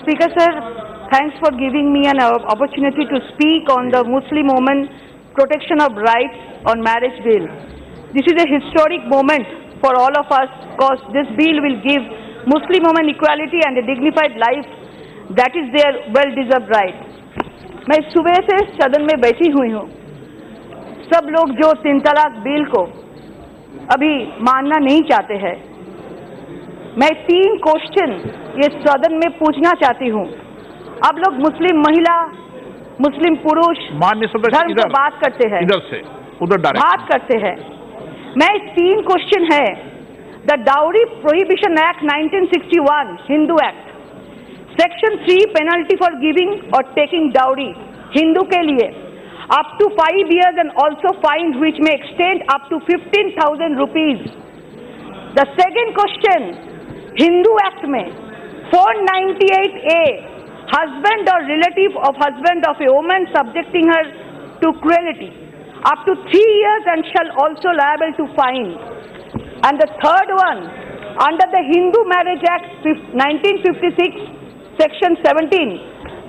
Speaker sir, thanks for giving me an opportunity to speak on the Muslim women protection of rights on marriage bill. This is a historic moment for all of us because this bill will give Muslim women equality and a dignified life that is their well-deserved right. मैं सुबह से सदन में बैठी हुई हूँ। सब लोग जो 3 तलाक बिल को अभी मानना नहीं चाहते हैं, मैं 3 क्वेश्चन ये सदन में पूछना चाहती हूँ। आप लोग मुस्लिम महिला, मुस्लिम पुरुष धर्म की बात करते हैं, इधर से उधर बात करते हैं। मैं 3 क्वेश्चन है। The dowry prohibition act 1961 Hindu act, section 3 penalty for giving और टेकिंग डाउरी हिंदू के लिए up to 5 years and also fine which may extend up to 15,000 rupees. The second question, Hindu Act में 498A, husband or relative of husband of a woman subjecting her to cruelty, up to 3 years and shall also liable to fine. And the third one, under the Hindu Marriage Act 1956, section 17,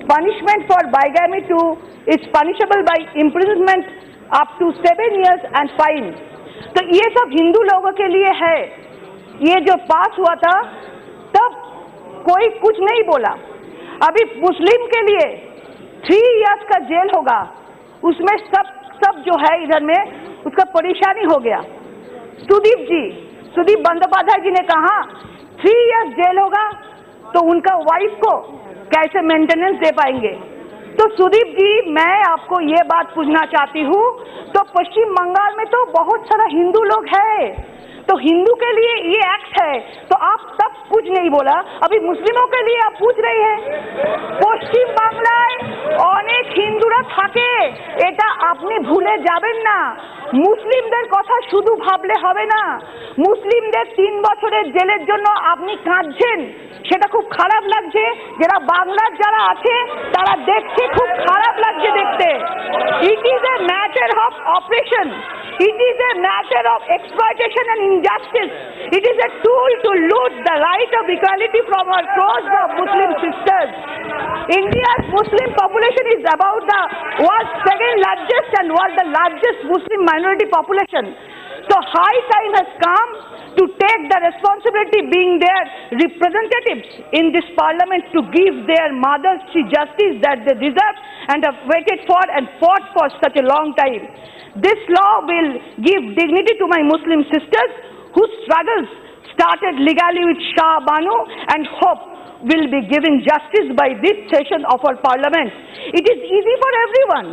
punishment for bigamy too is punishable by imprisonment up to 7 years and fine. तो ये सब हिंदू लोगों के लिए है। ये जो पास हुआ था तब कोई कुछ नहीं बोला। अभी मुस्लिम के लिए 3 इयर्स का जेल होगा, उसमें सब जो है इधर में उसका परेशानी हो गया। सुदीप बंदोपाध्याय जी ने कहा 3 इयर्स जेल होगा तो उनका वाइफ को कैसे मेंटेनेंस दे पाएंगे। तो सुदीप जी, मैं आपको ये बात पूछना चाहती हूँ, तो पश्चिम बंगाल में तो बहुत सारा हिंदू लोग है, तो हिंदू के लिए ये एक्ट है, तो आप तब कुछ नहीं बोला, अभी मुस्लिमों के लिए आप पूछ रही है। পশ্চিম বাংলায় অনেক হিন্দুরা থাকে, এটা আপনি ভুলে যাবেন না। মুসলিমদের কথা শুধু ভাবলে হবে না। মুসলিমদের 3 বছরের জেলের জন্য আপনি কাঁদছেন, সেটা খুব খারাপ লাগছে। যারা বাংলার যারা আছে তারা দেখছে, খুব খারাপ লাগছে দেখতে। It is a matter of operation, it is a matter of exploitation and injustice. It is a tool to loot the right of equality from across the Muslim sisters. India's Muslim population is about the world's 2nd largest and the largest Muslim minority population. So high time has come to take the responsibility, being their representatives in this parliament, to give their mothers the justice that they deserve and have waited for and fought for such a long time. This law will give dignity to my Muslim sisters whose struggles started legally with Shah Banu and hope will be given justice by this session of our parliament. It is easy for everyone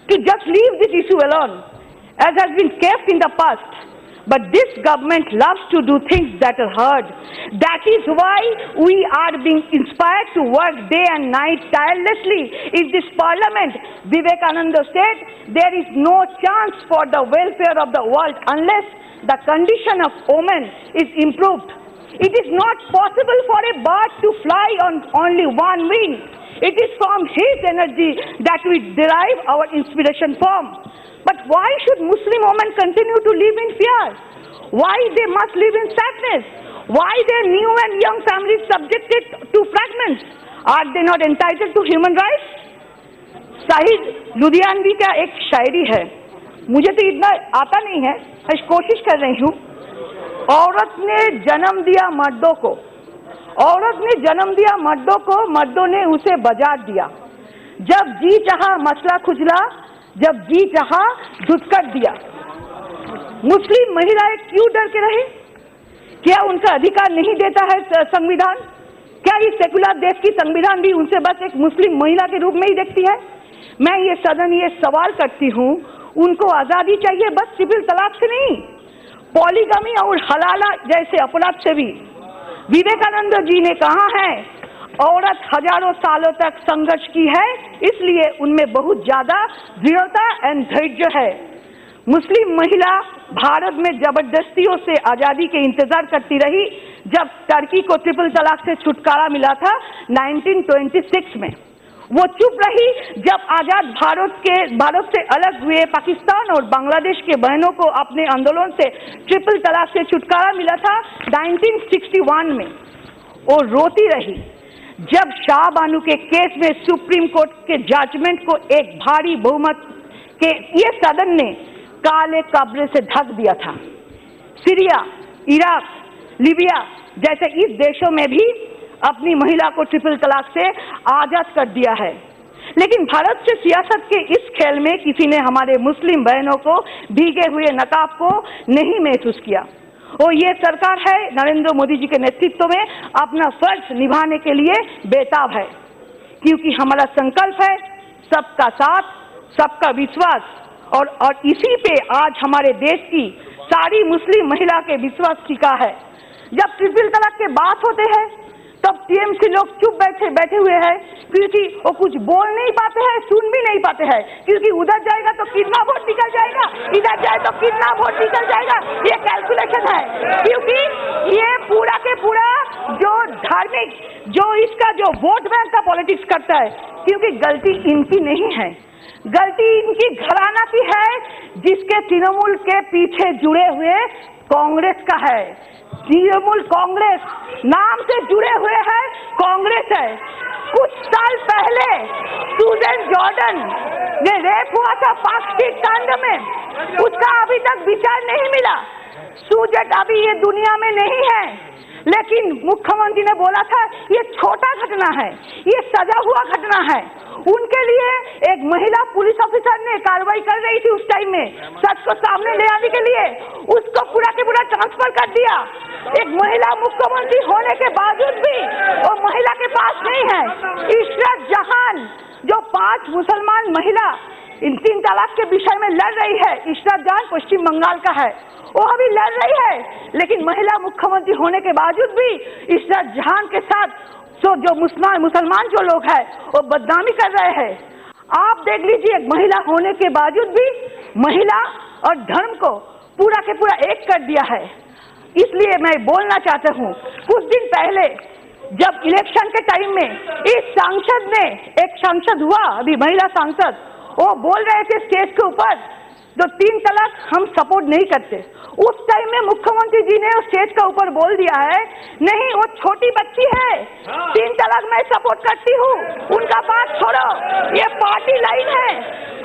to just leave this issue alone, as has been kept in the past. But this government loves to do things that are hard. That is why we are being inspired to work day and night tirelessly in this parliament. Vivekananda said, there is no chance for the welfare of the world unless the condition of women is improved. It is not possible for a bird to fly on only one wing. It is from his energy that we derive our inspiration from. But why should Muslim women continue to live in fear? Why they must live in sadness? Why their new and young families subjected to fragments? Are they not entitled to human rights? Shahid Ludhianvi का एक शायरी है, मुझे तो इतना आता नहीं है, मैं कोशिश कर रही हूँ। औरत ने जन्म दिया मर्दों को, औरत ने जन्म दिया मर्दों को, मर्दों ने उसे बाजार दिया। जब जी चाहा मसला खुजला, जब जी चाहा धुतकर दिया। मुस्लिम महिलाएं क्यों डर के रहे? क्या उनका अधिकार नहीं देता है संविधान? क्या इस सेकुलर देश की संविधान भी उनसे बस एक मुस्लिम महिला के रूप में ही देखती है? मैं ये सदन ये सवाल करती हूँ, उनको आजादी चाहिए बस सिविल तलाक से नहीं, पॉलीगमी और हलाला जैसे अपराध से भी। विवेकानंद जी ने कहा है, औरत हजारों सालों तक संघर्ष की है, इसलिए उनमें बहुत ज्यादा दृढ़ता एंड धैर्य है। मुस्लिम महिला भारत में जबरदस्तियों से आजादी के इंतजार करती रही। जब टर्की को ट्रिपल तलाक से छुटकारा मिला था 1926 में, वो चुप रही। जब आजाद भारत से अलग हुए पाकिस्तान और बांग्लादेश के बहनों को अपने आंदोलन से ट्रिपल तलाक से छुटकारा मिला था 1961 में, वो रोती रही। जब शाहबानू के केस में सुप्रीम कोर्ट के जजमेंट को एक भारी बहुमत के ये सदन ने काले कब्र से ढक दिया था। सीरिया, इराक, लीबिया जैसे इस देशों में भी अपनी महिला को ट्रिपल तलाक से आजाद कर दिया है, लेकिन भारत से सियासत के इस खेल में किसी ने हमारे मुस्लिम बहनों को भीगे हुए नकाब को नहीं महसूस किया। और ये सरकार है नरेंद्र मोदी जी के नेतृत्व में अपना फर्ज निभाने के लिए बेताब है, क्योंकि हमारा संकल्प है सबका साथ, सबका विश्वास, और इसी पे आज हमारे देश की सारी मुस्लिम महिला के विश्वास टिका है। जब ट्रिपल तलाक की बात होते हैं तब टीएमसी लोग चुप बैठे हुए हैं, क्योंकि वो कुछ बोल नहीं पाते हैं, सुन भी नहीं पाते हैं, क्योंकि उधर जाएगा तो कितना वोट निकल जाएगा, इधर जाए तो कितना वोट निकल जाएगा, ये कैलकुलेशन है। क्योंकि ये पूरा के पूरा जो धार्मिक जो इसका जो वोट बैंक का पॉलिटिक्स करता है, क्योंकि गलती इनकी नहीं है, गलती इनकी घराना की है, जिसके तृणमूल के पीछे जुड़े हुए कांग्रेस का है। तृणमूल कांग्रेस नाम से जुड़े हुए हैं, कांग्रेस है। कुछ साल पहले सुजैन जॉर्डन ने रेप हुआ था पाक स्ट्रीट कांड में, उसका अभी तक विचार नहीं मिला। सुजैन अभी ये दुनिया में नहीं है, लेकिन मुख्यमंत्री ने बोला था ये छोटा घटना है, ये सजा हुआ घटना है। उनके लिए एक महिला पुलिस ऑफिसर ने कार्रवाई कर रही थी उस टाइम में, सच को सामने ले आने के लिए उसको पूरा के पूरा ट्रांसफर कर दिया। एक महिला मुख्यमंत्री होने के बावजूद भी वो महिला के पास नहीं है। इशरत जहान जो 5 मुसलमान महिला इन 3 तलाक के विषय में लड़ रही है, इशरत जहान पश्चिम बंगाल का है, वो अभी लड़ रही है, लेकिन महिला मुख्यमंत्री होने के बावजूद भी इशरत जहान के साथ जो मुसलमान जो लोग हैं वो बदनामी कर रहे हैं। आप देख लीजिए, एक महिला होने के बावजूद भी महिला और धर्म को पूरा के पूरा एक कर दिया है। इसलिए मैं बोलना चाहता हूँ, कुछ दिन पहले जब इलेक्शन के टाइम में इस सांसद ने, एक सांसद हुआ अभी महिला सांसद, वो बोल रहे थे स्टेज के ऊपर जो 3 तलाक हम सपोर्ट नहीं करते। उस टाइम में मुख्यमंत्री जी ने स्टेज के ऊपर बोल दिया है, नहीं वो छोटी बच्ची है, 3 तलाक मैं सपोर्ट करती हूँ, उनका बात छोड़ो, ये पार्टी लाइन है।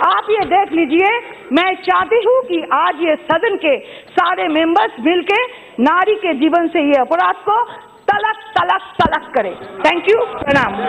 आप ये देख लीजिए, मैं चाहती हूँ कि आज ये सदन के सारे मेंबर्स मिलके नारी के जीवन से ये अपराध को तलक तलक तलक करें। थैंक यू, प्रणाम।